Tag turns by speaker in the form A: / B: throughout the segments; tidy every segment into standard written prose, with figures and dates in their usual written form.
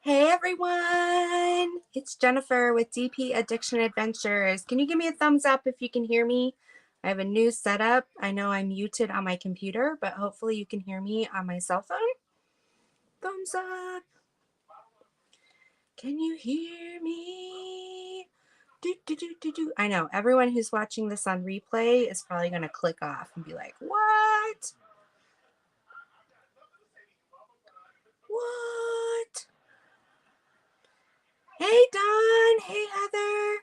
A: Hey everyone, it's Jennifer with DP Addiction Adventures. Can you give me a thumbs up if you can hear me? I have a new setup. I know I'm muted on my computer, but hopefully you can hear me on my cell phone. Thumbs up. Can you hear me? Do. I know everyone who's watching this on replay is probably going to click off and be like, what? What? Hey Don, hey Heather.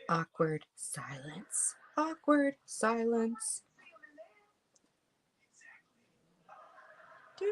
A: Awkward silence. Awkward silence. Do.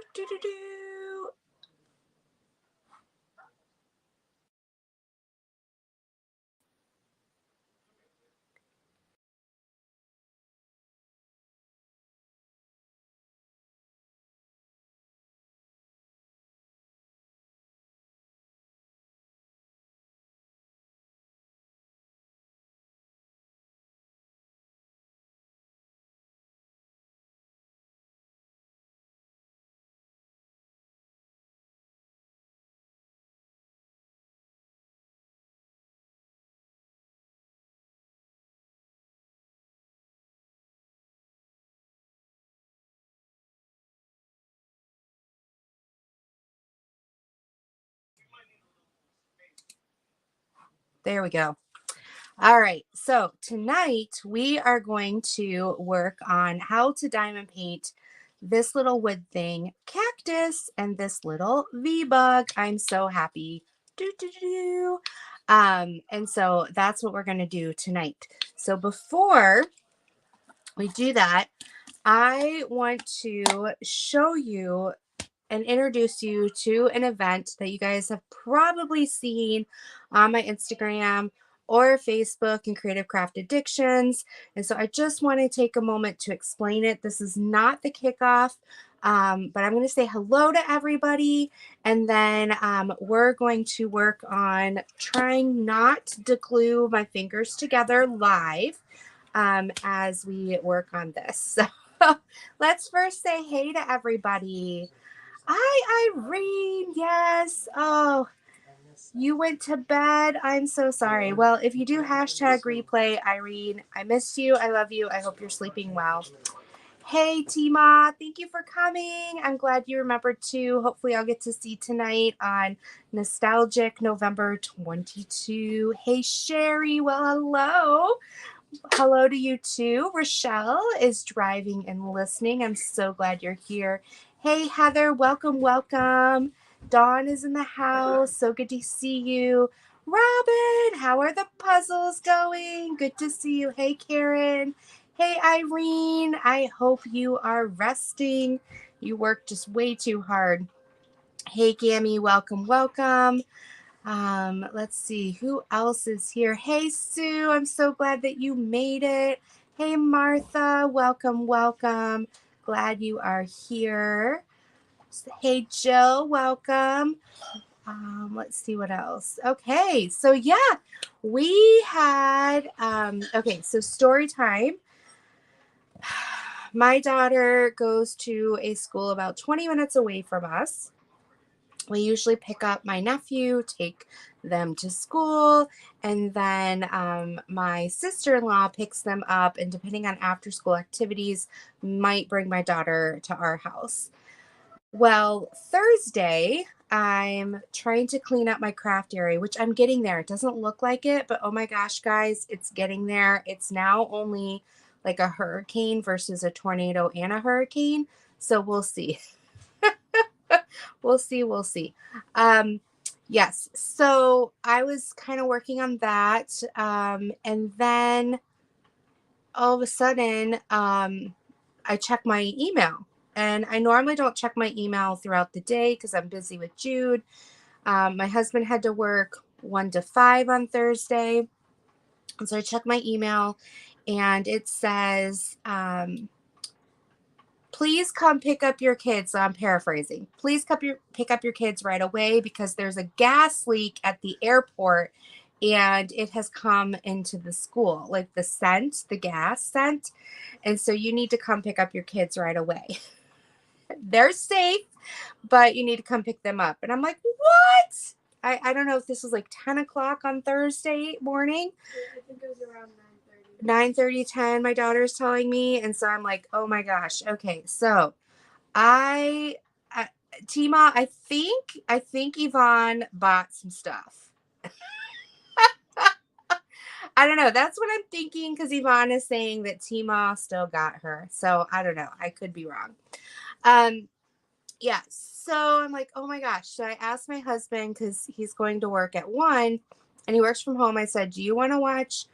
A: There we go. All right, so tonight we are going to work on how to diamond paint this little wood thing, Cactus, and this little V-Bug. I'm so happy. And so that's what we're going to do tonight. So before we do that, I want to show you and introduce you to an event that you guys have probably seen on my Instagram or Facebook and Creative Craft Addictions. And so I just want to take a moment to explain it. This is not the kickoff, but I'm going to say hello to everybody. And then we're going to work on trying not to glue my fingers together live as we work on this. So let's first say hey to everybody. Hi, Irene. Yes. Oh, you went to bed. I'm so sorry. Well, if you do hashtag replay, Irene, I missed you. I love you. I hope you're sleeping well. Hey, Tima. Thank you for coming. I'm glad you remembered too. Hopefully, I'll get to see tonight on Nostalgic November 22. Hey, Sherry. Well, hello. Hello to you too. Rochelle is driving and listening. I'm so glad you're here. Hey, Heather, welcome, welcome. Dawn is in the house. So good to see you. Robin, how are the puzzles going? Good to see you. Hey, Karen. Hey, Irene. I hope you are resting. You work just way too hard. Hey, Gammy, welcome, welcome. Let's see who else is here. Hey, Sue, I'm so glad that you made it. Hey, Martha, welcome, welcome. Glad you are here. Hey, Jill, welcome. Let's see what else. Okay, so yeah, we had, okay, so story time. My daughter goes to a school about 20 minutes away from us. We usually pick up my nephew, take them to school, and then my sister-in-law picks them up, and depending on after-school activities, might bring my daughter to our house. Well, Thursday, I'm trying to clean up my craft area, which I'm getting there. It doesn't look like it, but oh my gosh, guys, it's getting there. It's now only like a hurricane versus a tornado and a hurricane, so we'll see. We'll see. We'll see. Yes. So I was kind of working on that. And then all of a sudden, I check my email. And I normally don't check my email throughout the day because I'm busy with Jude. My husband had to work 1 to 5 on Thursday. And so I check my email and it says, please come pick up your kids. So I'm paraphrasing. Please pick up your kids right away because there's a gas leak at the airport and it has come into the school, like the scent, the gas scent. And so you need to come pick up your kids right away. They're safe, but you need to come pick them up. And I'm like, what? I don't know if this was like 10 o'clock on Thursday morning.
B: I think it was around
A: 9:30, 10, my daughter's telling me. And so I'm like, oh my gosh. Okay. So I Tima, I think Yvonne bought some stuff. I don't know. That's what I'm thinking because Yvonne is saying that Tima still got her. So I don't know. I could be wrong. Yeah. So I'm like, oh my gosh. So I asked my husband because he's going to work at 1 and he works from home. I said, do you want to watch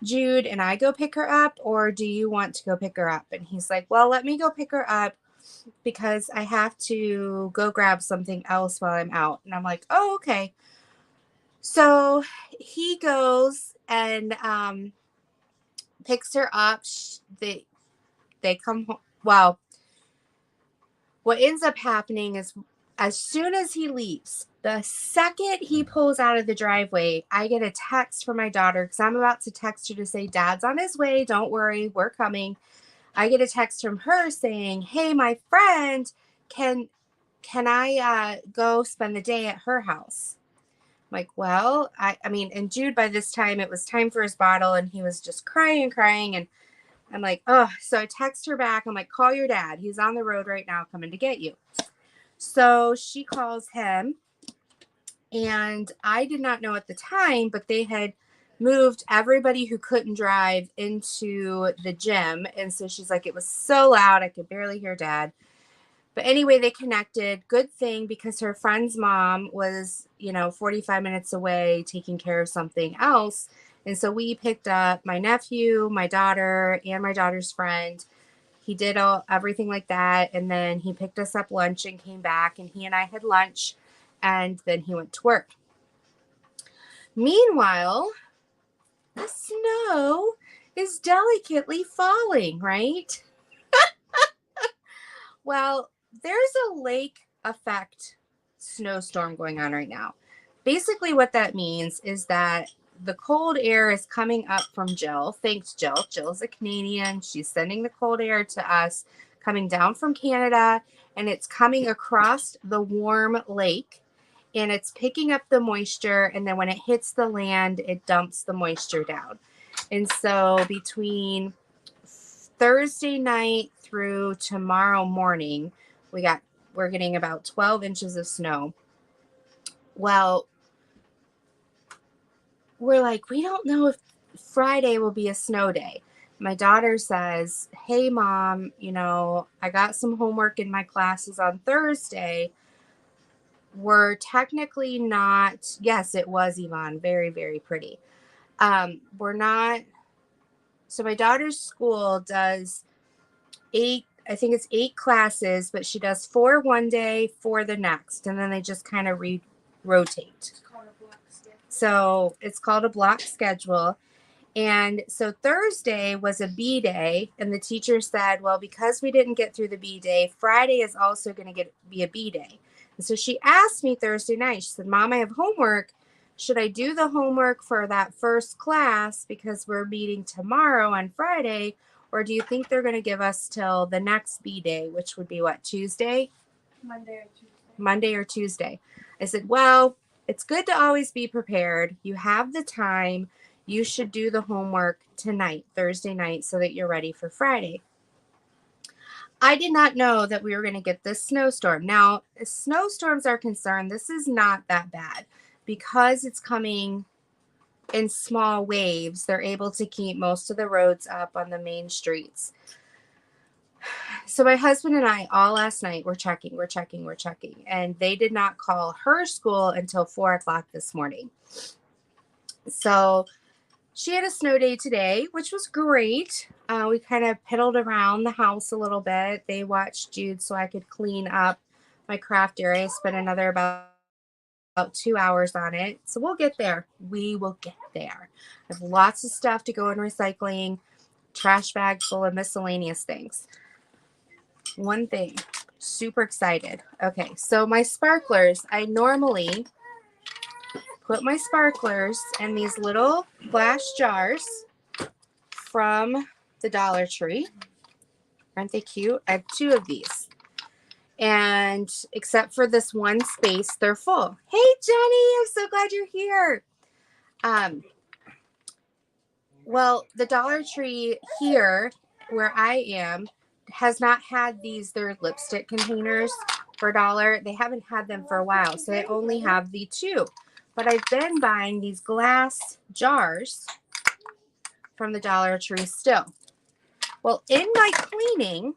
A: Jude and I go pick her up, or do you want to go pick her up? And he's like, well, let me go pick her up because I have to go grab something else while I'm out. And I'm like, oh, okay. So he goes and picks her up. They come home. Well, what ends up happening is as soon as he leaves, the second he pulls out of the driveway, I get a text from my daughter because I'm about to text her to say, Dad's on his way. Don't worry, we're coming. I get a text from her saying, hey, my friend, can I go spend the day at her house? I'm like, well, I mean, and Jude, by this time, it was time for his bottle and he was just crying. And I'm like, oh, so I text her back. I'm like, call your dad. He's on the road right now coming to get you. So she calls him, and I did not know at the time, but they had moved everybody who couldn't drive into the gym. And so she's like, it was so loud, I could barely hear Dad. But anyway, they connected. Good thing, because her friend's mom was, 45 minutes away taking care of something else. And so we picked up my nephew, my daughter, and my daughter's friend. He did everything like that. And then he picked us up lunch and came back, and he and I had lunch, and then he went to work. Meanwhile, the snow is delicately falling, right? Well, there's a lake effect snowstorm going on right now. Basically, what that means is that the cold air is coming up from Jill. Thanks, Jill. Jill's a Canadian. She's sending the cold air to us, coming down from Canada, and it's coming across the warm lake, and it's picking up the moisture, and then when it hits the land, it dumps the moisture down. And so between Thursday night through tomorrow morning, we're getting about 12 inches of snow. Well, we're like, we don't know if Friday will be a snow day. My daughter says, hey, Mom, I got some homework in my classes on Thursday. We're technically not, yes, it was, Yvonne, very, very pretty. We're not, so my daughter's school does 8 classes, but she does 4 one day, 4 the next, and then they just kind of rotate.
B: It's called a block schedule.
A: So it's called a block schedule. And so Thursday was a B day, and the teacher said, well, because we didn't get through the B day, Friday is also going to be a B day. And so she asked me Thursday night, she said, Mom, I have homework. Should I do the homework for that first class because we're meeting tomorrow on Friday? Or do you think they're going to give us till the next B day, which would be what, Tuesday? Monday or Tuesday. I said, well, it's good to always be prepared. You have the time. You should do the homework tonight, Thursday night, so that you're ready for Friday. I did not know that we were going to get this snowstorm. Now, as snowstorms are concerned, this is not that bad because it's coming in small waves. They're able to keep most of the roads up on the main streets. So my husband and I all last night were checking, and they did not call her school until 4 o'clock this morning. So she had a snow day today, which was great. We kind of piddled around the house a little bit. They watched Jude so I could clean up my craft area. I spent another about 2 hours on it. So we'll get there. We will get there. I have lots of stuff to go in recycling, trash bag full of miscellaneous things. One thing, super excited. Okay, so my sparklers, I normally put my sparklers in these little glass jars from the Dollar Tree. Aren't they cute? I have 2 of these. And except for this one space, they're full. Hey, Jenny, I'm so glad you're here. Well, the Dollar Tree here where I am has not had these. They're lipstick containers for $1. They haven't had them for a while, so I only have the 2. But I've been buying these glass jars from the Dollar Tree still. Well, in my cleaning,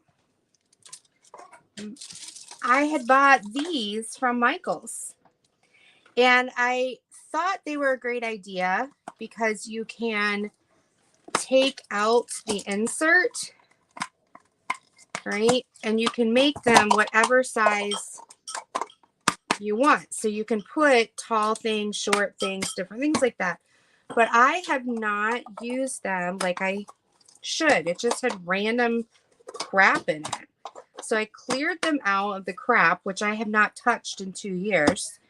A: I had bought these from Michael's. And I thought they were a great idea because you can take out the insert, right? And you can make them whatever size you want. So you can put tall things, short things, different things like that. But I have not used them like I should. It just had random crap in it. So I cleared them out of the crap, which I have not touched in 2 years.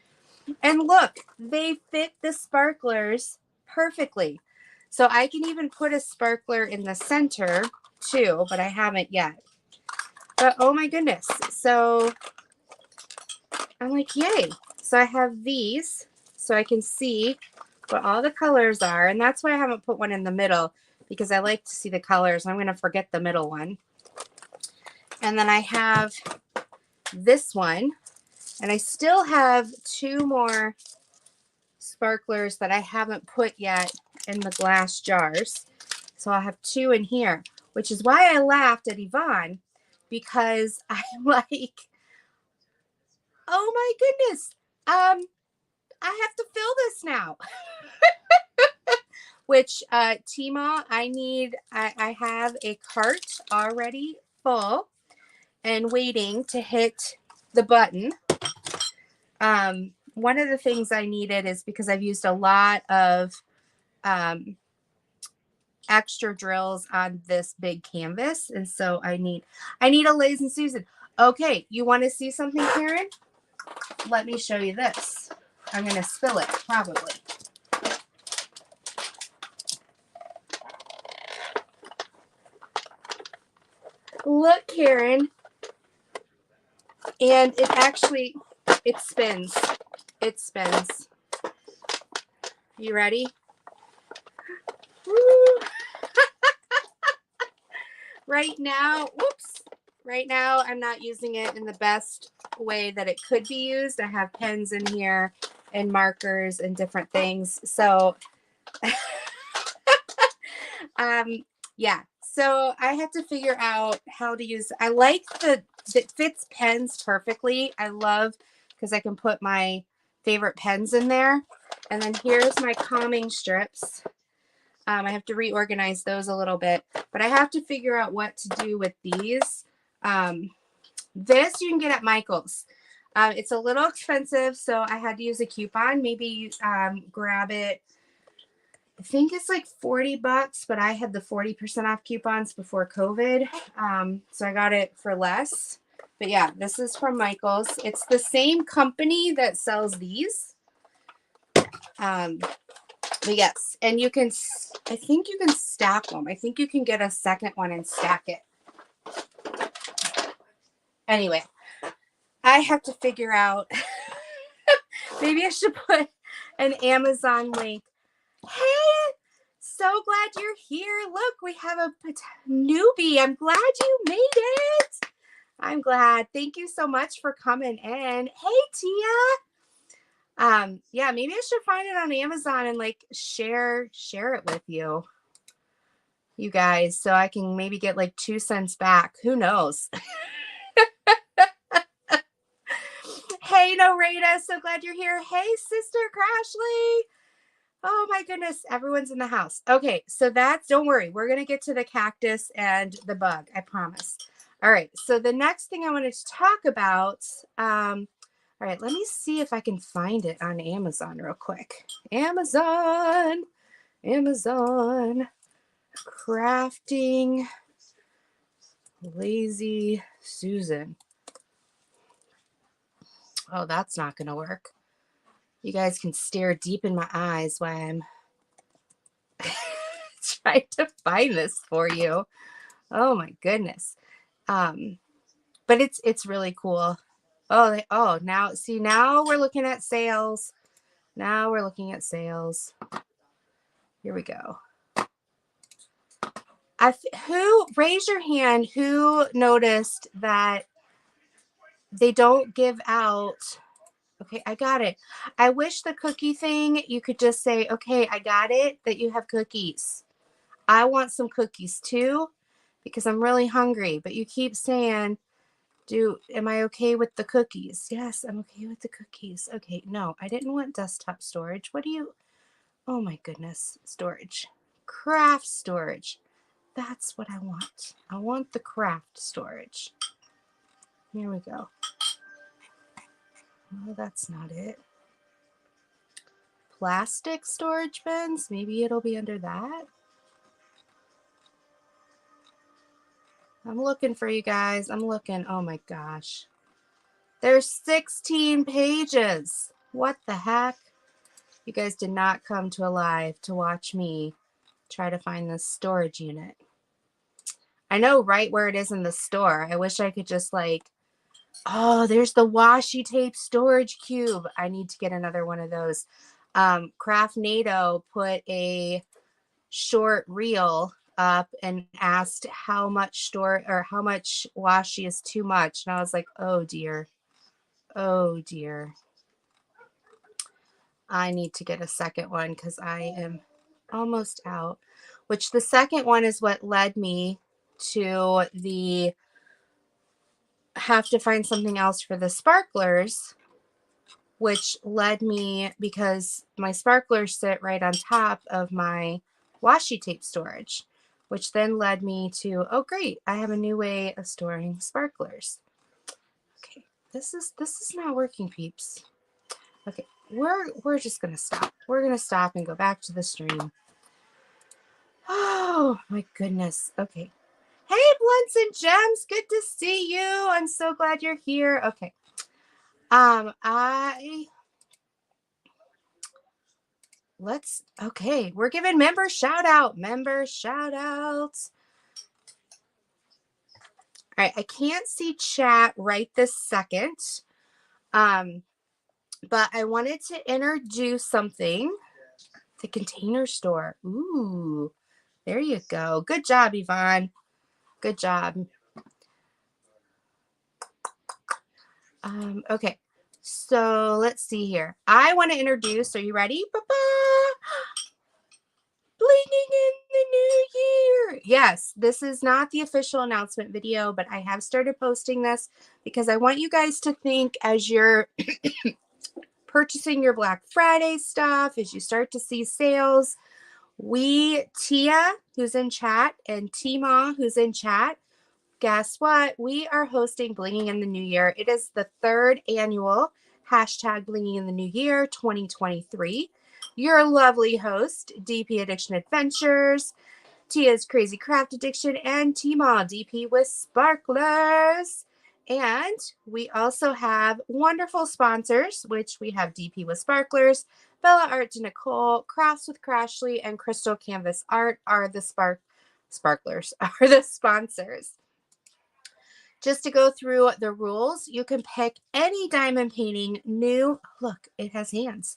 A: And look, they fit the sparklers perfectly. So I can even put a sparkler in the center too, but I haven't yet. But oh my goodness. So I'm like, yay. So I have these so I can see what all the colors are. And that's why I haven't put one in the middle, because I like to see the colors. I'm going to forget the middle one. And then I have this one. And I still have 2 more sparklers that I haven't put yet in the glass jars. So I'll have 2 in here, which is why I laughed at Yvonne, because I'm like, oh my goodness, I have to fill this now. Which Tima, I have a cart already full and waiting to hit the button. One of the things I needed is because I've used a lot of extra drills on this big canvas, and so I need a Liz and Susan. Okay, you want to see something, Karen? Let me show you this. I'm going to spill it, probably. Look, Karen. And it spins. It spins. You ready? Woo. Right now, I'm not using it in the best way that it could be used. I have pens in here and markers and different things. So, yeah. So I have to figure out how to use. I like it fits pens perfectly. I love because I can put my favorite pens in there. And then here's my calming strips. I have to reorganize those a little bit, but I have to figure out what to do with these. This you can get at Michael's. It's a little expensive, so I had to use a coupon. Maybe grab it. I think it's like $40, but I had the 40% off coupons before COVID. So I got it for less. But yeah, this is from Michael's. It's the same company that sells these. But yes, and I think you can stack them. I think you can get a second one and stack it. Anyway, I have to figure out, maybe I should put an Amazon link. Hey, so glad you're here. Look, we have a newbie. I'm glad you made it. I'm glad. Thank you so much for coming in. Hey, Tia. Yeah, maybe I should find it on Amazon and like share it with you guys, so I can maybe get like 2 cents back. Who knows? Hey, Norita, so glad you're here. Hey, Sister Crashly. Oh my goodness, everyone's in the house. Okay, so don't worry, we're gonna get to the cactus and the bug, I promise. All right, so the next thing I wanted to talk about, all right, let me see if I can find it on Amazon real quick. Amazon, crafting, lazy Susan. Oh, that's not gonna work. You guys can stare deep in my eyes while I'm trying to find this for you. Oh my goodness. But it's really cool. Oh, now see, now we're looking at sales. Now we're looking at sales. Here we go. Who raise your hand who noticed that they don't give out. Okay, I got it. I wish the cookie thing, you could just say, okay, I got it, that you have cookies. I want some cookies too, because I'm really hungry. But you keep saying, am I okay with the cookies? Yes, I'm okay with the cookies. Okay, no, I didn't want desktop storage. Oh my goodness, storage. Craft storage. That's what I want. I want the craft storage. Here we go. Oh, that's not it. Plastic storage bins. Maybe it'll be under that. I'm looking for you guys. I'm looking. Oh my gosh. There's 16 pages. What the heck? You guys did not come to Alive to watch me try to find this storage unit. I know right where it is in the store. I wish I could just oh, there's the washi tape storage cube. I need to get another one of those. Craft NATO put a short reel up and asked how much how much washi is too much. And I was like, oh dear. Oh dear. I need to get a second one because I am almost out. Which the second one is what led me to have to find something else for the sparklers, which led me because my sparklers sit right on top of my washi tape storage, which then led me to, oh great, I have a new way of storing sparklers. Okay, this is not working, peeps. Okay, we're just gonna stop. We're gonna stop and go back to the stream. Oh my goodness. Okay. Hey, Blunts and Gems, good to see you. I'm so glad you're here. Okay. Okay, we're giving member shout out. Member shout outs. All right, I can't see chat right this second. But I wanted to introduce something. The Container Store. Ooh, there you go. Good job, Yvonne. Good job. Okay, so let's see here. I want to introduce, are you ready? Blinging in the new year. Yes, this is not the official announcement video, but I have started posting this because I want you guys to think as you're purchasing your Black Friday stuff, as you start to see sales. Tia, who's in chat, and Tima, who's in chat, guess what? We are hosting Blinging in the New Year. It is the 3rd annual hashtag Blinging in the New Year 2023. Your lovely host, DP Addiction Adventures, Tia's Crazy Craft Addiction, and Tima, DP with Sparklers. And we also have wonderful sponsors, which we have DP with Sparklers, Bella Art to Nicole, Crafts with Crashly, and Crystal Canvas Art are the Sparklers, are the sponsors. Just to go through the rules, you can pick any diamond painting new. Look, it has hands.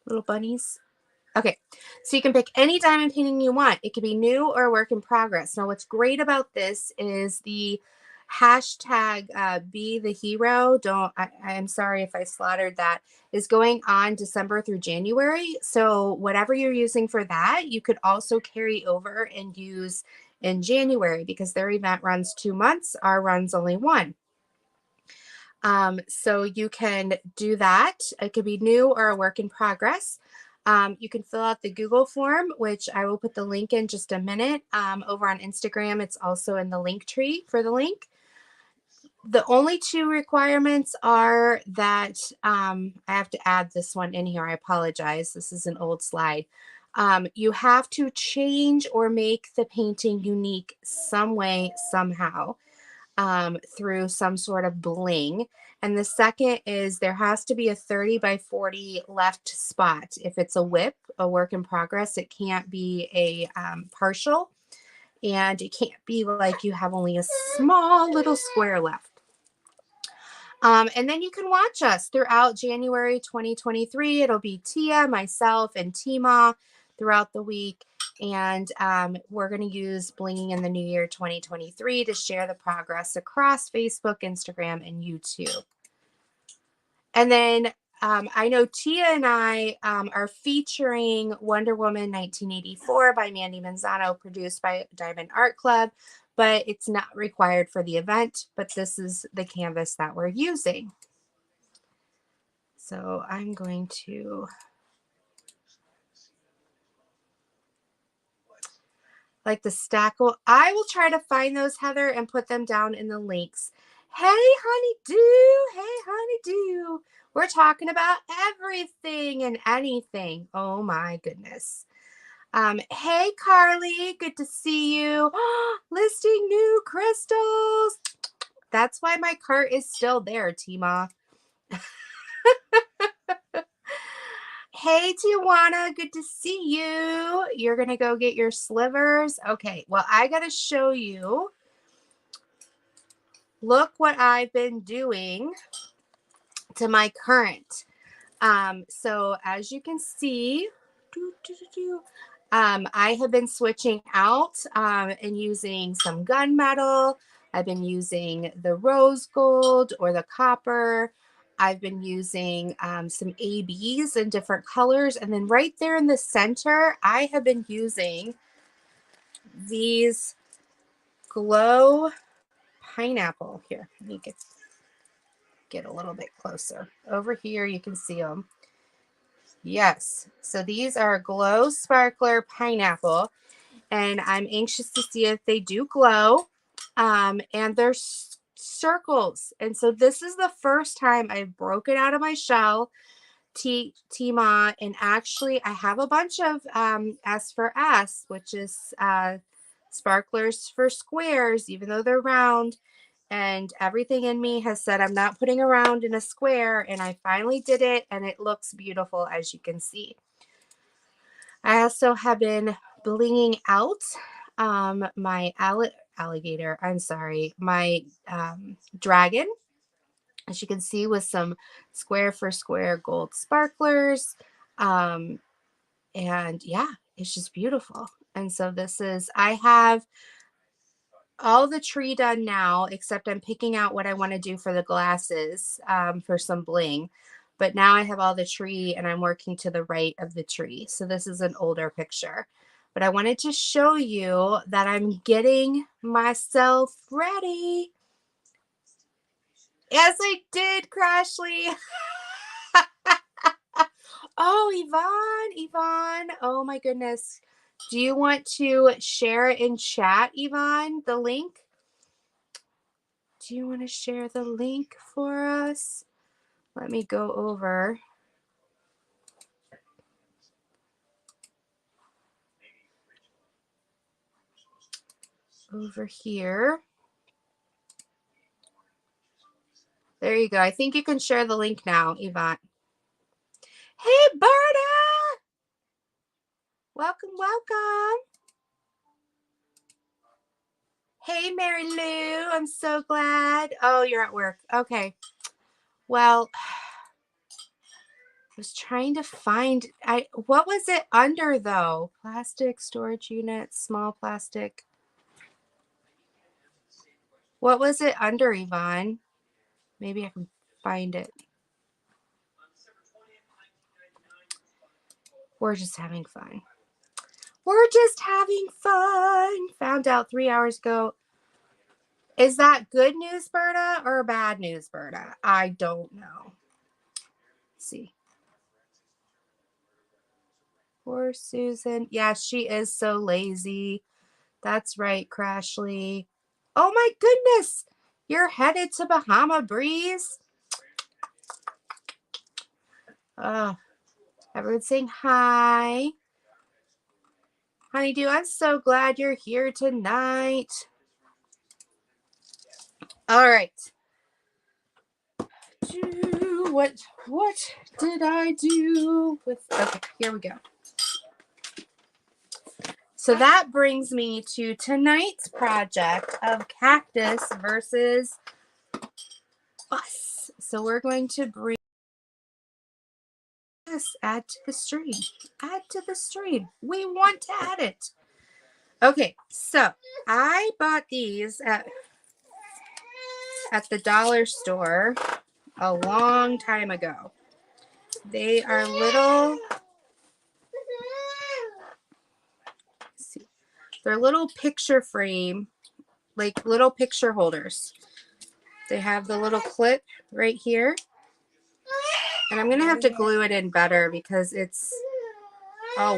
A: Little bunnies. Okay, so you can pick any diamond painting you want. It could be new or a work in progress. Now, what's great about this is the hashtag be the hero. I'm sorry if I slaughtered that, is going on December through January. So whatever you're using for that, you could also carry over and use in January because their event runs 2 months. Our runs only 1. So you can do that. It could be new or a work in progress. You can fill out the Google form, which I will put the link in just a minute. Over on Instagram, it's also in the link tree for the link. The only 2 requirements are that I have to add this one in here. I apologize. This is an old slide. You have to change or make the painting unique some way, somehow, through some sort of bling. And the second is there has to be a 30 by 40 left spot. If it's a WIP, a work in progress, it can't be a partial. And it can't be like you have only a small little square left. And then you can watch us throughout January 2023. It'll be Tia, myself, and Tima throughout the week. And we're going to use Blinging in the New Year 2023 to share the progress across Facebook, Instagram, and YouTube. And then I know Tia and I are featuring Wonder Woman 1984 by Mandy Manzano, produced by Diamond Art Club, but it's not required for the event, but this is the canvas that we're using. So I'm going to like the stackle. I will try to find those, Heather, and put them down in the links. Hey, honeydew. Hey, honeydew. We're talking about everything and anything. Oh, my goodness. Hey, Carly. Good to see you. Listing new crystals. That's why my cart is still there, Tima. Hey, Tijuana, good to see you. You're going to go get your slivers. Okay, well, I got to show you. Look what I've been doing to my current. So as you can see, I have been switching out and using some gunmetal. I've been using the rose gold or the copper. I've been using some ABs in different colors. And then right there in the center, I have been using these glow pineapple. Here, let me get a little bit closer. Over here, you can see them. Yes. So these are glow sparkler pineapple. And I'm anxious to see if they do glow. And they're circles. And so this is the first time I've broken out of my shell, Tima, and actually I have a bunch of S for S, which is sparklers for squares, even though they're round. And everything in me has said I'm not putting a round in a square, and I finally did it, and it looks beautiful, as you can see. I also have been blinging out my alligator, I'm sorry, my dragon, as you can see, with some square for square gold sparklers. And yeah, it's just beautiful. And so this is, I have all the tree done now, except I'm picking out what I want to do for the glasses for some bling. But now I have all the tree and I'm working to the right of the tree. So this is an older picture. But I wanted to show you that I'm getting myself ready. Yes, I did, Crashly. Oh, Yvonne. Oh my goodness. Do you want to share it in chat, Yvonne, the link? Do you want to share the link for us? Let me go over. Over here. There you go. I think you can share the link now, Yvonne. Hey, Berta! Welcome, welcome. Hey, Mary Lou. I'm so glad. Oh, you're at work. Okay. Well, I was trying to find, what was it under though? Plastic storage unit, small plastic. What was it under, Yvonne? Maybe I can find it. We're just having fun. We're just having fun. Found out 3 hours ago. Is that good news, Berta, or bad news, Berta? I don't know. Let's see. Poor Susan. Yeah, she is so lazy. That's right, Crashly. Oh my goodness. You're headed to Bahama Breeze. Everyone's saying hi. Honeydew, I'm so glad you're here tonight. All right. What did I do with, okay, here we go. So that brings me to tonight's project of Cactus versus Bus. So we're going to bring this, add to the stream. Add to the stream. We want to add it. Okay, so I bought these at the dollar store a long time ago. They are little, let's see, they're little picture frame, like little picture holders. They have the little clip right here. And I'm going to have to glue it in better because it's all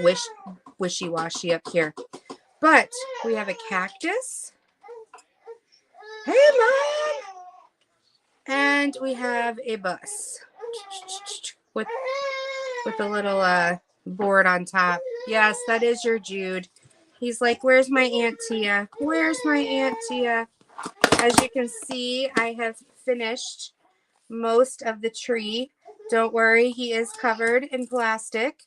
A: wishy-washy up here. But we have a cactus. Hey, Mom! And we have a bus with a little board on top. Yes, that is your Jude. He's like, where's my Aunt Tia? Where's my Aunt Tia? As you can see, I have finished most of the tree. Don't worry, he is covered in plastic.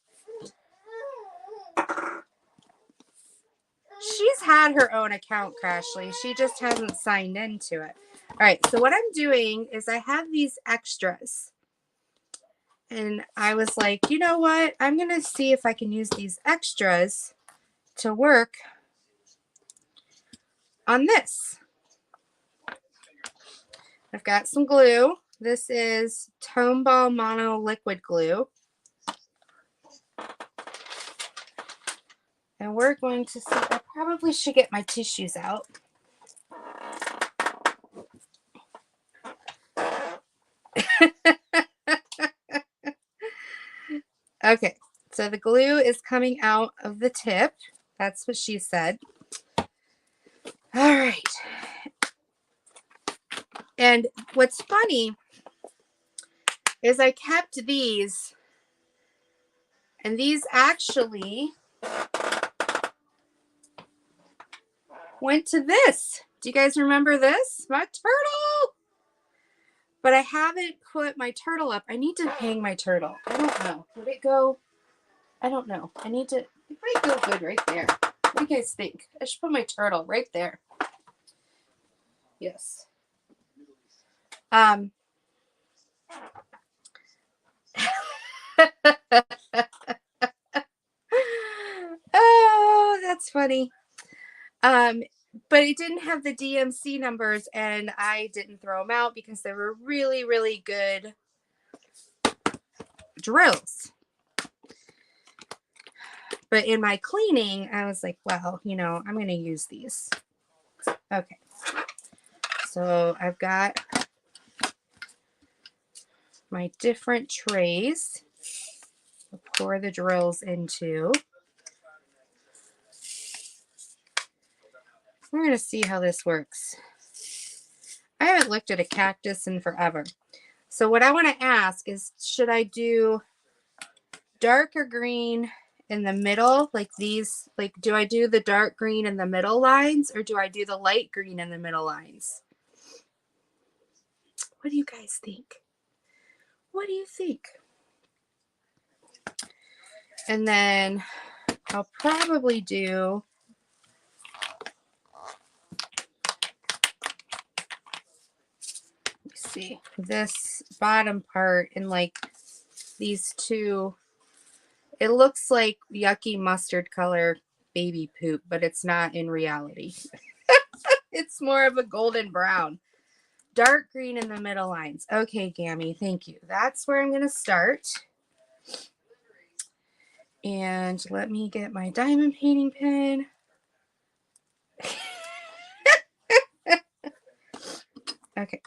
A: She's had her own account, Crashly. She just hasn't signed into it. All right, so what I'm doing is I have these extras. And I was like, you know what? I'm going to see if I can use these extras to work on this. I've got some glue. This is Tone Ball Mono Liquid Glue. And we're going to see, I probably should get my tissues out. Okay, so the glue is coming out of the tip. That's what she said. All right. And what's funny is I kept these, and these actually went to this. Do you guys remember this? My turtle! But I haven't put my turtle up. I need to hang my turtle. I don't know. Would it go? I don't know. I need to, it might go good right there. What do you guys think? I should put my turtle right there. Yes. Oh, that's funny. But it didn't have the DMC numbers, and I didn't throw them out because they were really, really good drills. But in my cleaning, I was like, well, you know, I'm going to use these. Okay. So I've got my different trays to pour the drills into. We're going to see how this works. I haven't looked at a cactus in forever. So what I want to ask is, should I do darker green in the middle, like these? Like, do I do the dark green in the middle lines, or do I do the light green in the middle lines? What do you guys think? What do you think? And then I'll probably do see this bottom part in like these two. It looks like yucky mustard color baby poop, but it's not in reality. It's more of a golden brown. Dark green in the middle lines. Okay, Gammy, thank you. That's where I'm going to start. And let me get my diamond painting pen. Okay.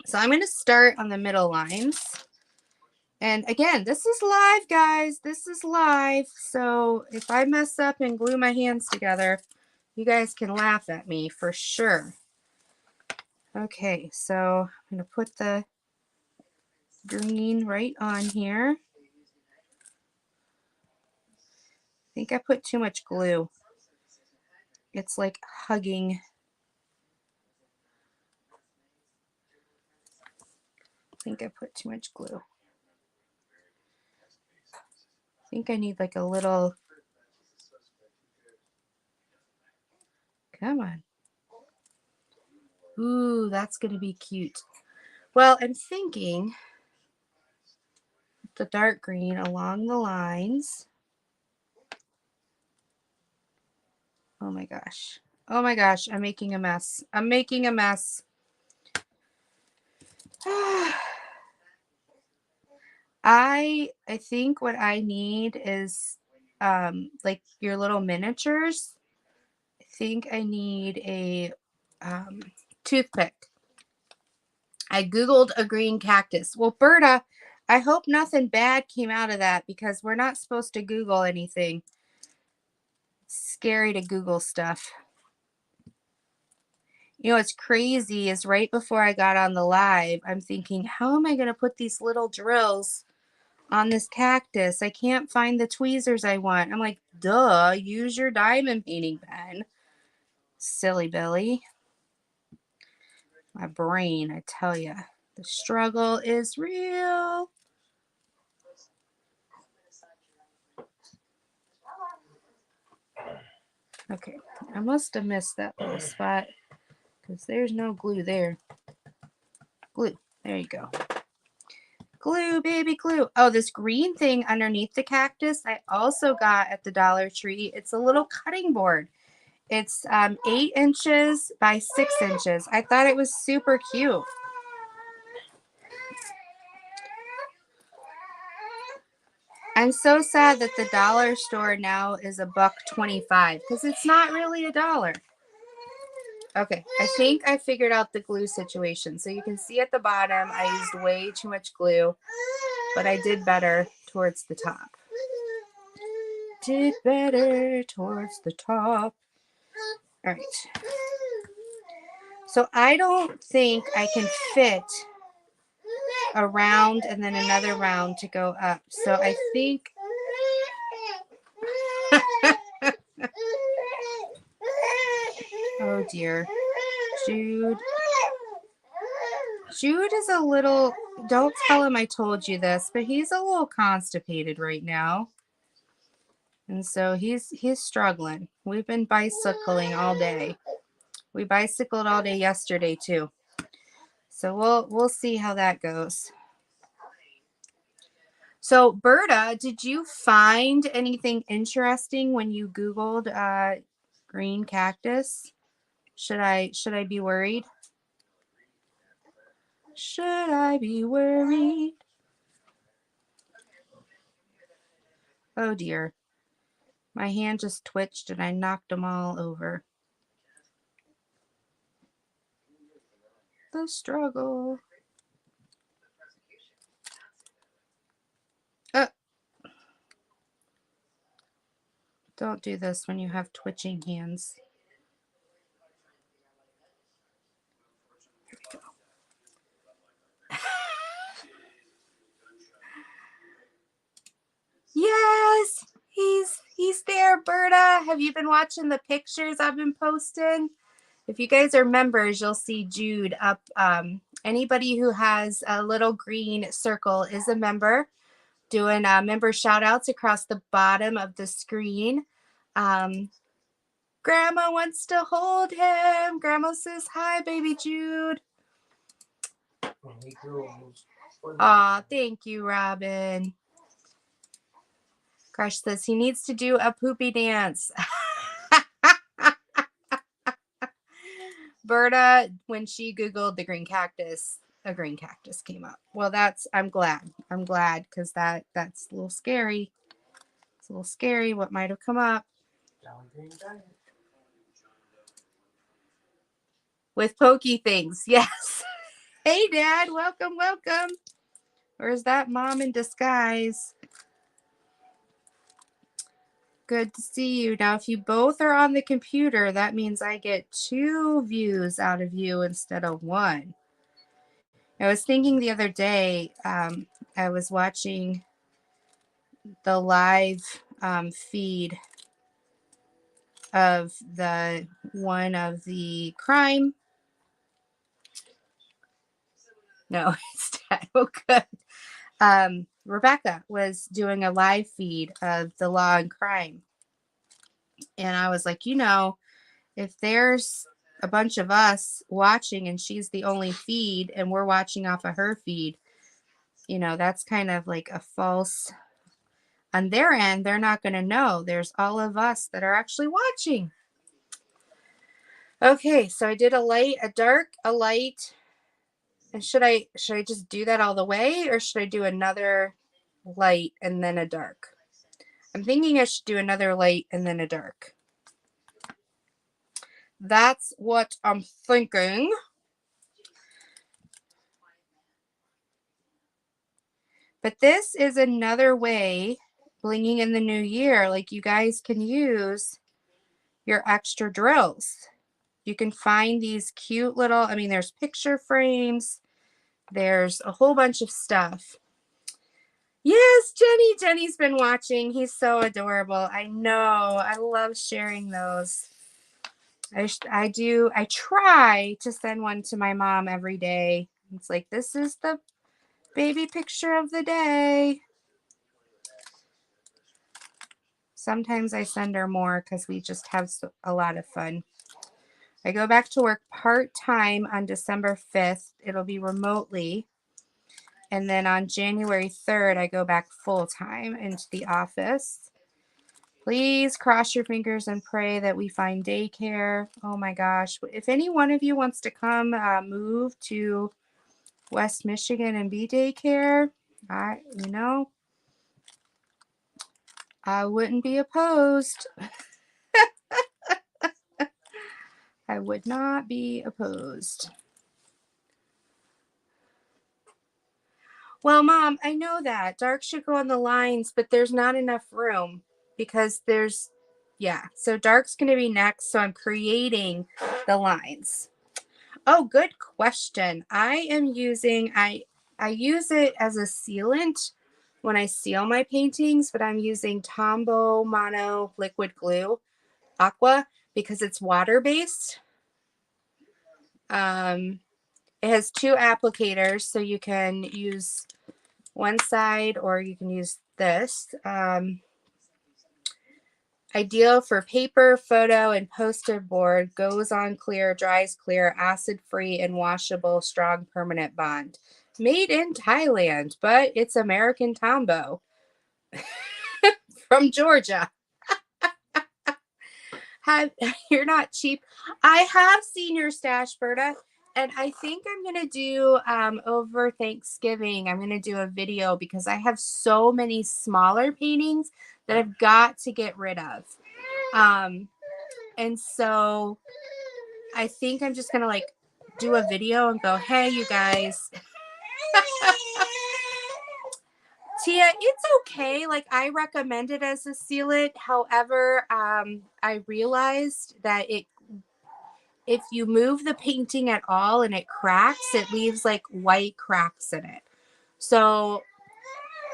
A: So I'm going to start on the middle lines. And again, this is live, guys. This is live. So if I mess up and glue my hands together, you guys can laugh at me for sure. Okay, so I'm going to put the green right on here. I think I put too much glue. It's like hugging. think I put too much glue. I think I need like a little. Come on. Ooh, that's going to be cute. Well, I'm thinking the dark green along the lines. Oh my gosh. Oh my gosh, I'm making a mess. I'm making a mess. I think what I need is like your little miniatures. I think I need a toothpick. I Googled a green cactus. Well, Berta, I hope nothing bad came out of that because we're not supposed to Google anything. It's scary to Google stuff. You know, what's crazy is right before I got on the live, I'm thinking, how am I going to put these little drills on this cactus? I can't find the tweezers I want. I'm like, duh, use your diamond painting pen. Silly Billy. My brain, I tell you, the struggle is real. Okay, I must have missed that little spot because there's no glue there. Glue, there you go. Glue, baby, glue. Oh, this green thing underneath the cactus I also got at the Dollar Tree. It's a little cutting board. It's 8 inches by 6 inches. I thought it was super cute. I'm so sad that the dollar store now is $1.25 because it's not really $1. Okay, I think I figured out the glue situation. So you can see at the bottom, I used way too much glue, but I did better towards the top. Did better towards the top. All right. So I don't think I can fit a round and then another round to go up. So I think oh dear. Jude is a little, don't tell him I told you this, but he's a little constipated right now. And so he's struggling. We've been bicycling all day. We bicycled all day yesterday too. So we'll see how that goes. So Berta, did you find anything interesting when you Googled green cactus? Should I be worried? Should I be worried? Oh dear. My hand just twitched and I knocked them all over. The struggle. Don't do this when you have twitching hands. Yes, he's there, Berta. Have you been watching the pictures I've been posting? If you guys are members, you'll see Jude up. Anybody who has a little green circle is a member. Doing member shout outs across the bottom of the screen. Grandma wants to hold him. Grandma says hi, baby Jude. Aw, thank you, Robin. Crush says he needs to do a poopy dance. Berta, when she Googled the green cactus, a green cactus came up. Well, I'm glad. I'm glad because that's a little scary. It's a little scary what might have come up. With pokey things, yes. Hey, Dad, welcome, welcome. Or is that Mom in disguise? Good to see you. Now, if you both are on the computer, that means I get 2 views out of you instead of 1. I was thinking the other day, I was watching the live feed of one of the crime No, it's dead. Oh, good. Rebecca was doing a live feed of the law and crime. And I was like, if there's a bunch of us watching and she's the only feed and we're watching off of her feed, that's kind of like a false, on their end, they're not going to know. There's all of us that are actually watching. Okay, so I did a light, a dark, a light. And should I just do that all the way, or should I do another light and then a dark? I'm thinking I should do another light and then a dark. That's what I'm thinking. But this is another way, blinging in the new year, like you guys can use your extra drills. You can find these cute little, there's picture frames. There's a whole bunch of stuff. Yes, Jenny's been watching. He's so adorable. I know. I love sharing those. I do. I try to send one to my mom every day. It's like, this is the baby picture of the day. Sometimes I send her more because we just have a lot of fun. I go back to work part-time on December 5th. It'll be remotely. And then on January 3rd, I go back full-time into the office. Please cross your fingers and pray that we find daycare. Oh my gosh. If any one of you wants to come move to West Michigan and be daycare, I wouldn't be opposed. I would not be opposed. Well, Mom, I know that. Dark should go on the lines, but there's not enough room because so dark's going to be next, so I'm creating the lines. Oh, good question. I use it as a sealant when I seal my paintings, but I'm using Tombow Mono Liquid Glue Aqua because it's water-based. It has two applicators, so you can use one side or you can use this. Ideal for paper, photo, and poster board. Goes on clear, dries clear, acid-free, and washable, strong permanent bond. Made in Thailand, but it's American Tombow from Georgia. You're not cheap. I have seen your stash, Berta, and I think I'm going to do over Thanksgiving, I'm going to do a video because I have so many smaller paintings that I've got to get rid of. And so I think I'm just going to do a video and go, hey, you guys. Tia, it's okay. I recommend it as a sealant. However, I realized that if you move the painting at all and it cracks, it leaves white cracks in it. So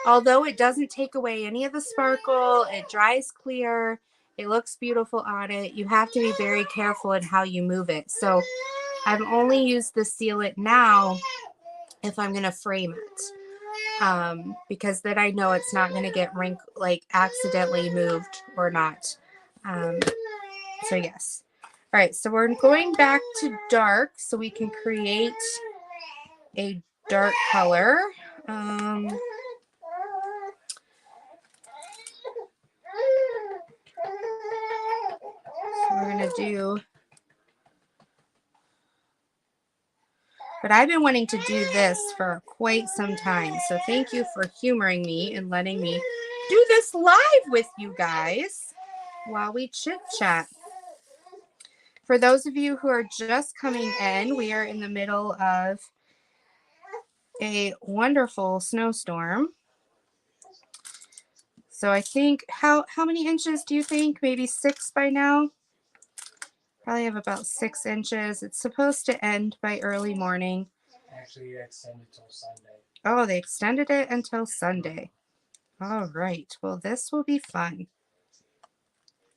A: although it doesn't take away any of the sparkle, it dries clear, it looks beautiful on it, you have to be very careful in how you move it. So I've only used the sealant now if I'm going to frame it. Because then I know it's not going to get accidentally moved or not. So yes. All right, so we're going back to dark so we can create a dark color. So we're going to do, but I've been wanting to do this for quite some time. So thank you for humoring me and letting me do this live with you guys while we chit chat. For those of you who are just coming in, we are in the middle of a wonderful snowstorm. So I think, how many inches do you think? Maybe 6 by now? Probably have about 6 inches. It's supposed to end by early morning.
C: Actually, it extended till Sunday.
A: Oh, they extended it until Sunday. All right. Well, this will be fun.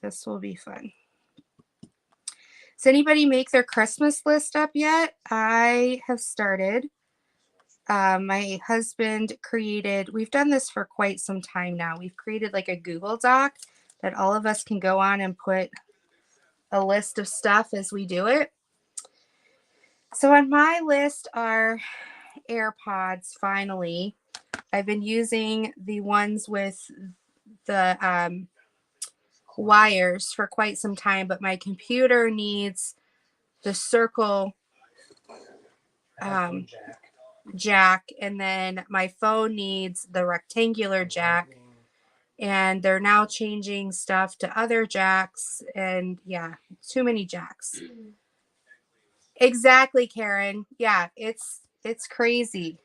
A: This will be fun. Does anybody make their Christmas list up yet? I have started. my husband created, we've done this for quite some time now. We've created like a Google Doc that all of us can go on and put a list of stuff as we do it. So on my list are AirPods, finally. I've been using the ones with the wires for quite some time, but my computer needs the circle
C: Headphone
A: jack, and then my phone needs the rectangular jack, and they're now changing stuff to other jacks, and yeah, too many jacks. Exactly, Karen. Yeah, it's crazy.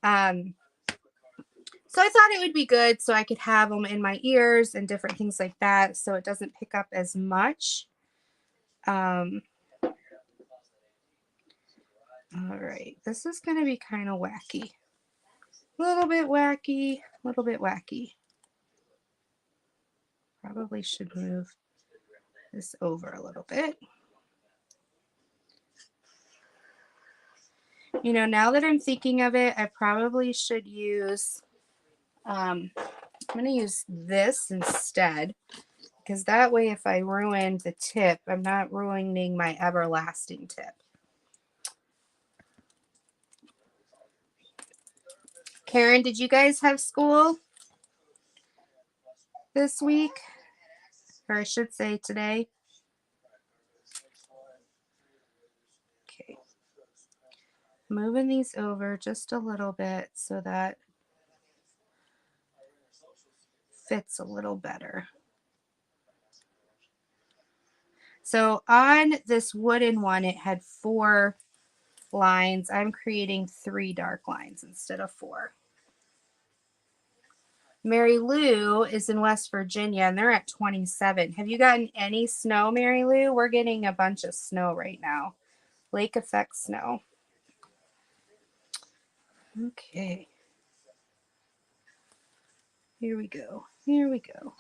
A: So I thought it would be good so I could have them in my ears and different things like that, so it doesn't pick up as much. All right, this is going to be kind of wacky. A little bit wacky, a little bit wacky. Probably should move this over a little bit. You know, now that I'm thinking of it, I probably should use, I'm going to use this instead, because that way if I ruin the tip, I'm not ruining my everlasting tip. Karen, did you guys have school this week? Or I should say today. Okay. Moving these over just a little bit so that fits a little better. So on this wooden one, it had 4 lines. I'm creating 3 dark lines instead of 4. Mary Lou is in West Virginia and they're at 27. Have you gotten any snow, Mary Lou? We're getting a bunch of snow right now. Lake effect snow. Okay. Here we go. Here we go.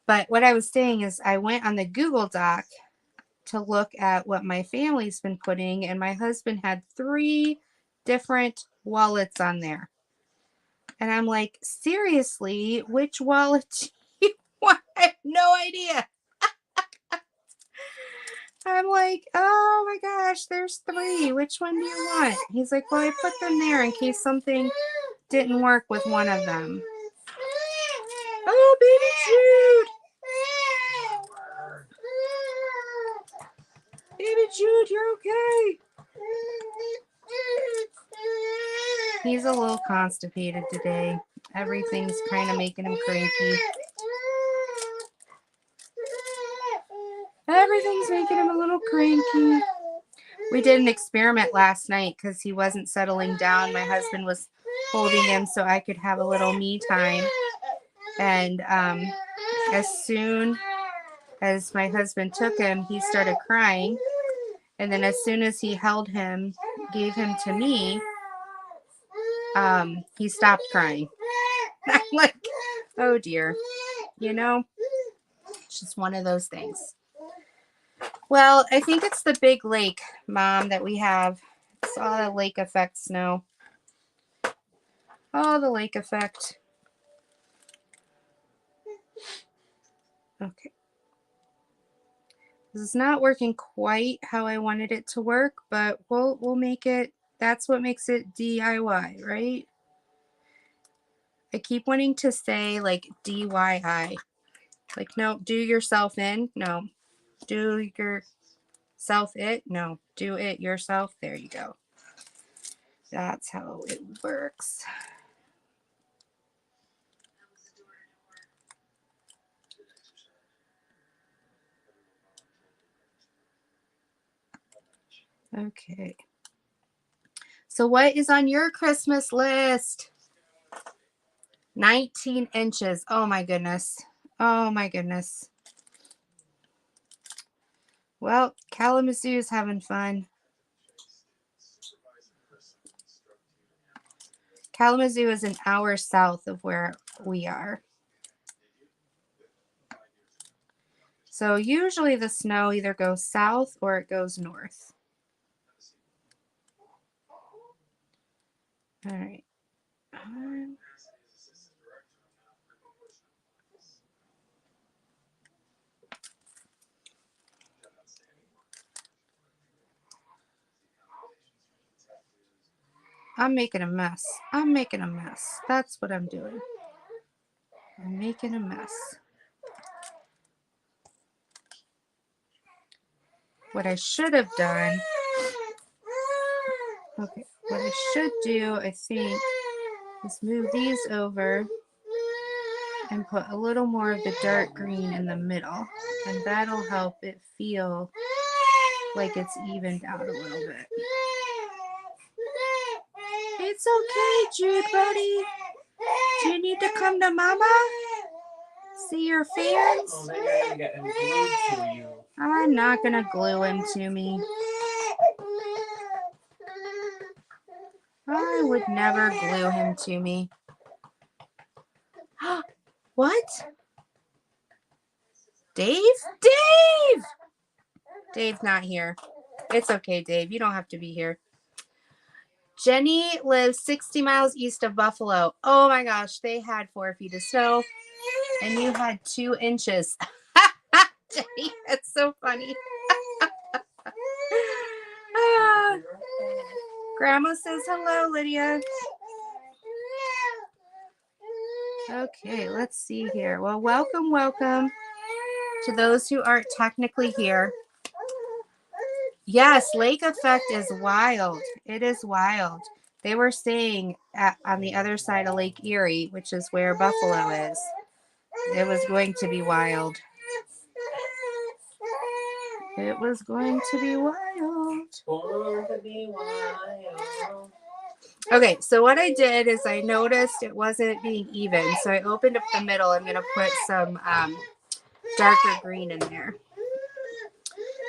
A: But what I was saying is I went on the Google Doc to look at what my family's been putting, and my husband had 3 different wallets on there. And I'm like, seriously, which wallet do you want? I have no idea. I'm like, oh my gosh, there's 3. Which one do you want? He's like, well, I put them there in case something didn't work with one of them. Oh, baby Jude. Baby Jude, you're okay. He's a little constipated today. Everything's kind of making him cranky. Everything's making him a little cranky. We did an experiment last night because he wasn't settling down. My husband was holding him so I could have a little me time. And as soon as my husband took him, he started crying. And then as soon as he held him, gave him to me, he stopped crying. I'm like, oh dear. You know, it's just one of those things. Well, I think it's the big lake, Mom, that we have. It's all the lake effect snow. Oh, the lake effect. Okay. This is not working quite how I wanted it to work, but we'll make it. That's what makes it DIY, right? I keep wanting to say like DIY. Like, no, do yourself in. No. Do yourself it. No. Do it yourself. There you go. That's how it works. Okay. So what is on your Christmas list? 19 inches. Oh my goodness. Oh my goodness. Well, Kalamazoo is having fun. Kalamazoo is an hour south of where we are. So usually the snow either goes south or it goes north. All right. I'm making a mess. I'm making a mess. That's what I'm doing. I'm making a mess. What I should have done, okay, what I should do, I think, is move these over and put a little more of the dark green in the middle. And that'll help it feel like it's evened out a little bit. It's okay, Jude, buddy. Do you need to come to Mama? See your fans?
C: Oh, then you're gonna get him glued to you.
A: I'm not gonna glue him to me. I would never glue him to me. What? Dave? Dave! Dave's not here. It's okay, Dave. You don't have to be here. Jenny lives 60 miles east of Buffalo. Oh my gosh, they had 4 feet of snow and you had 2 inches. Jenny, that's so funny. Grandma says hello, Lydia. Okay, let's see here. Well, welcome to those who aren't technically here. Yes, lake effect is wild. It is wild. They were saying on the other side of Lake Erie, which is where Buffalo is, it was going to be wild. It was going to be wild. Okay, so what I did is I noticed it wasn't being even, so I opened up the middle. I'm going to put some darker green in there.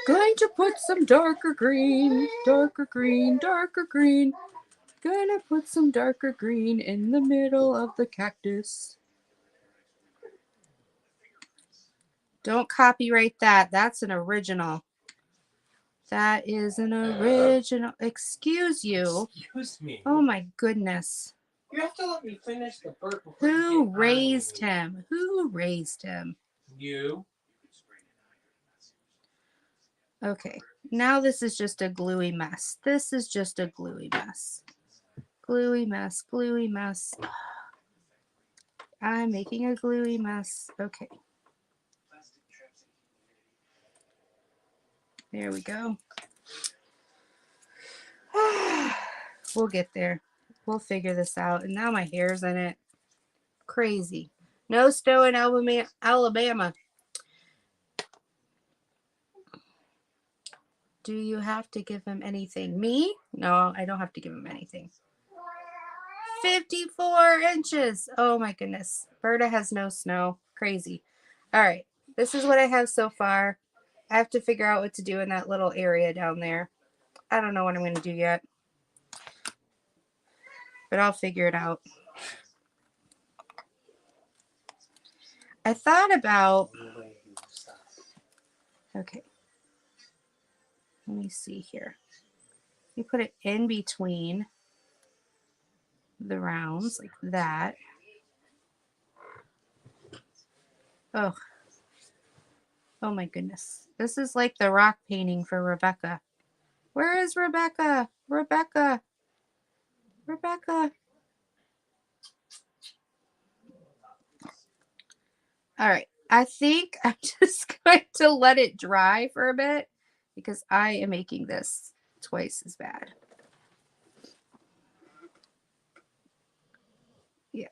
A: Going to put some darker green, darker green, darker green. Gonna put some darker green in the middle of the cactus. Don't copyright that. That's an original. That is an original. Excuse you.
C: Excuse me.
A: Oh my goodness.
C: You have to let me finish the burp.
A: Who raised him? Who raised him?
C: You.
A: Okay. Now this is just a gluey mess. This is just a gluey mess. Gluey mess, gluey mess. I'm making a gluey mess. Okay. There we go. We'll get there. We'll figure this out. And now my hair's in it. Crazy. No snow in Alabama. Do you have to give him anything? Me? No, I don't have to give him anything. 54 inches. Oh my goodness. Berta has no snow. Crazy. All right. This is what I have so far. I have to figure out what to do in that little area down there. I don't know what I'm going to do yet. But I'll figure it out. I thought about... Okay. Let me see here. You put it in between the rounds like that. Oh. Oh my goodness. This is like the rock painting for Rebecca. Where is Rebecca? Rebecca. Rebecca. All right. I think I'm just going to let it dry for a bit because I am making this twice as bad. Yeah.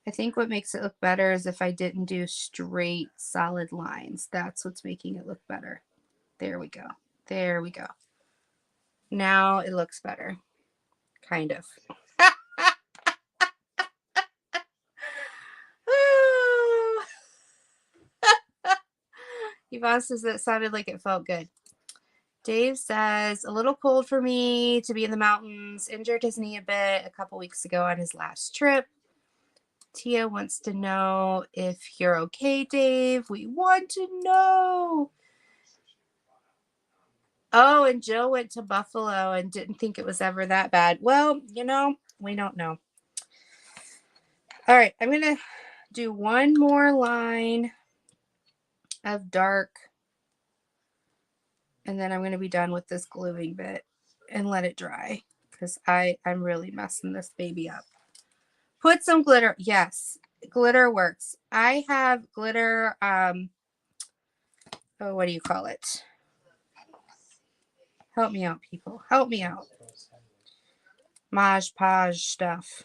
A: I think what makes it look better is if I didn't do straight solid lines. That's what's making it look better. There we go. There we go. Now it looks better. Kind of. Yvonne says that sounded like it felt good. Dave says, a little cold for me to be in the mountains. Injured his knee a bit a couple weeks ago on his last trip. Tia wants to know if you're okay, Dave. We want to know. Oh, and Jill went to Buffalo and didn't think it was ever that bad. Well, you know, we don't know. All right, I'm going to do one more line of dark, and then I'm going to be done with this gluing bit and let it dry because I'm really messing this baby up. Put some glitter. Yes, glitter works. I have glitter, oh, what do you call it? Help me out, people. Help me out. Mod Podge stuff.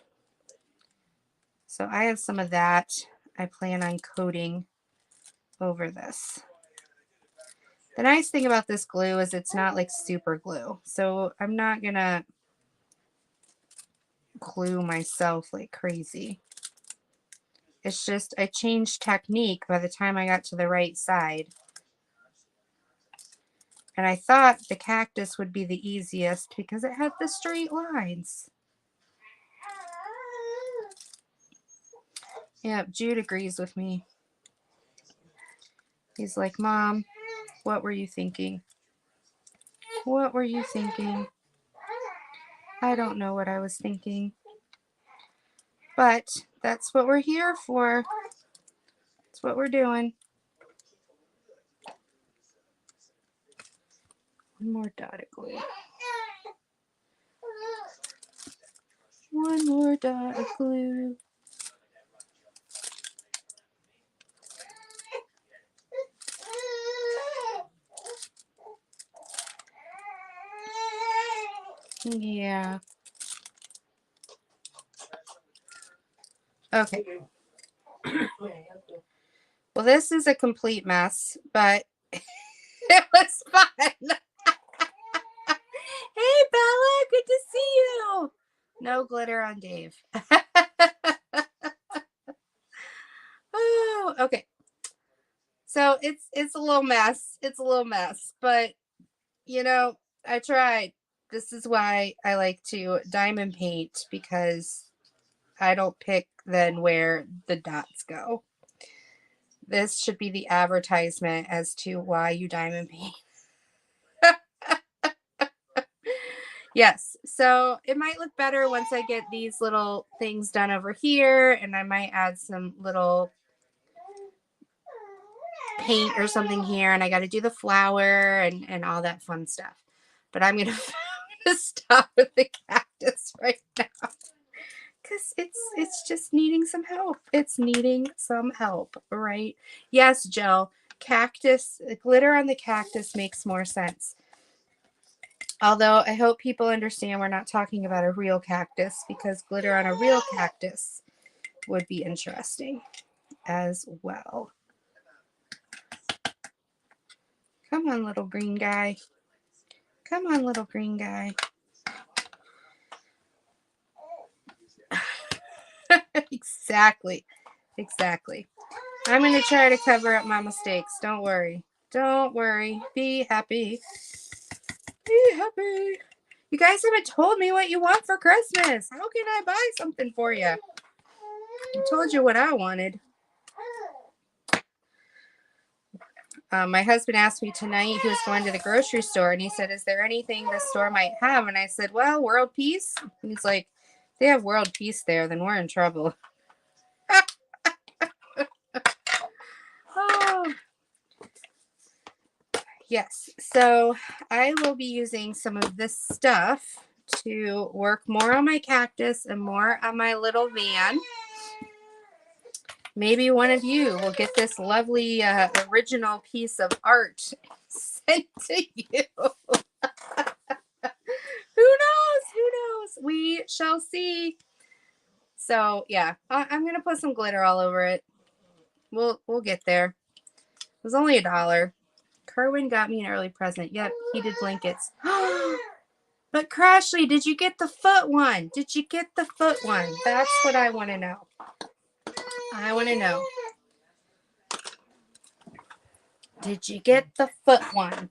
A: So I have some of that. I plan on coating over this. The nice thing about this glue is it's not like super glue. So I'm not going to glue myself like crazy. It's just I changed technique by the time I got to the right side. And I thought the cactus would be the easiest because it had the straight lines. Yep, Jude agrees with me. He's like, Mom, what were you thinking? What were you thinking? I don't know what I was thinking. But that's what we're here for. That's what we're doing. One more dot of glue. One more dot of glue. Yeah. Okay. Well, this is a complete mess, but it was fun. Hey, Bella, good to see you. No glitter on Dave. Oh, okay. So it's a little mess. It's a little mess, but you know, I tried. This is why I like to diamond paint because I don't pick then where the dots go. This should be the advertisement as to why you diamond paint. Yes, so it might look better once I get these little things done over here, and I might add some little paint or something here, and I got to do the flower and all that fun stuff. But I'm gonna stop with the cactus right now because it's just needing some help. It's needing some help, right? Yes, Jill. Cactus, glitter on the cactus makes more sense. Although I hope people understand we're not talking about a real cactus because glitter on a real cactus would be interesting as well. Come on, little green guy. Come on, little green guy. Exactly. Exactly. I'm going to try to cover up my mistakes. Don't worry. Don't worry. Be happy. Be happy. You guys haven't told me what you want for Christmas. How can I buy something for you? I told you what I wanted. My husband asked me tonight, he was going to the grocery store, and he said, is there anything the store might have? And I said, well, world peace. And he's like, if they have world peace there, then we're in trouble. Oh. Yes, so I will be using some of this stuff to work more on my cactus and more on my little van. Maybe one of you will get this lovely original piece of art sent to you. Who knows? Who knows? We shall see. So yeah, I'm gonna put some glitter all over it. We'll get there. It was only $1. Kerwin got me an early present. Yep, heated blankets. But Crashly, did you get the foot one? Did you get the foot one? That's what I want to know. I want to know. Did you get the foot one?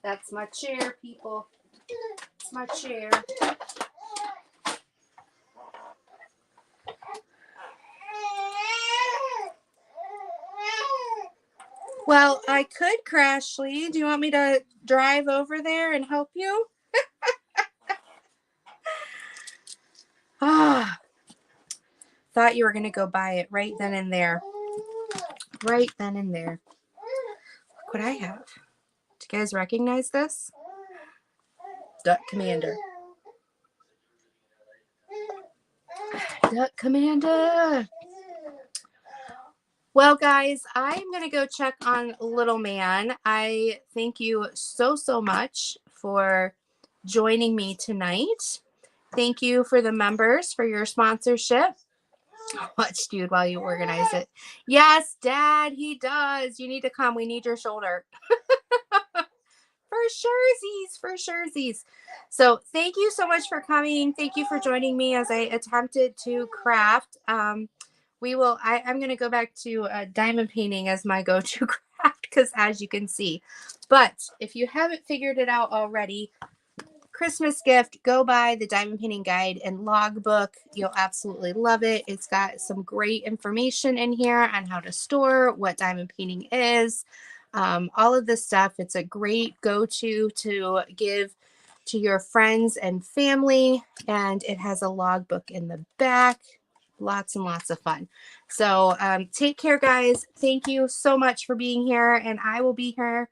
A: That's my chair, people. It's my chair. Well, I could, Crashly. Do you want me to drive over there and help you? Ah, thought you were going to go buy it right then and there. Right then and there. Look what I have. Do you guys recognize this? Duck Commander. Duck Commander. Well, guys, I'm going to go check on little man. I thank you so much for joining me tonight. Thank you for the members for your sponsorship. Watch dude while you organize it. Yes, Dad, he does. You need to come. We need your shoulder. For surezies. So thank you so much for coming. Thank you for joining me as I attempted to craft. I'm going to go back to diamond painting as my go-to craft because as you can see. But if you haven't figured it out already, Christmas gift, go buy the diamond painting guide and logbook. You'll absolutely love it. It's got some great information in here on how to store, what diamond painting is, all of this stuff. It's a great go-to to give to your friends and family, and it has a logbook in the back. Lots and lots of fun. So take care, guys. Thank you so much for being here, and I will be here.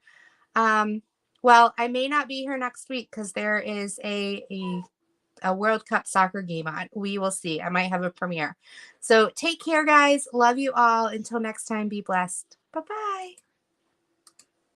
A: Well, I may not be here next week because there is a World Cup soccer game on. We will see. I might have a premiere. So take care, guys. Love you all. Until next time, be blessed. Bye-bye.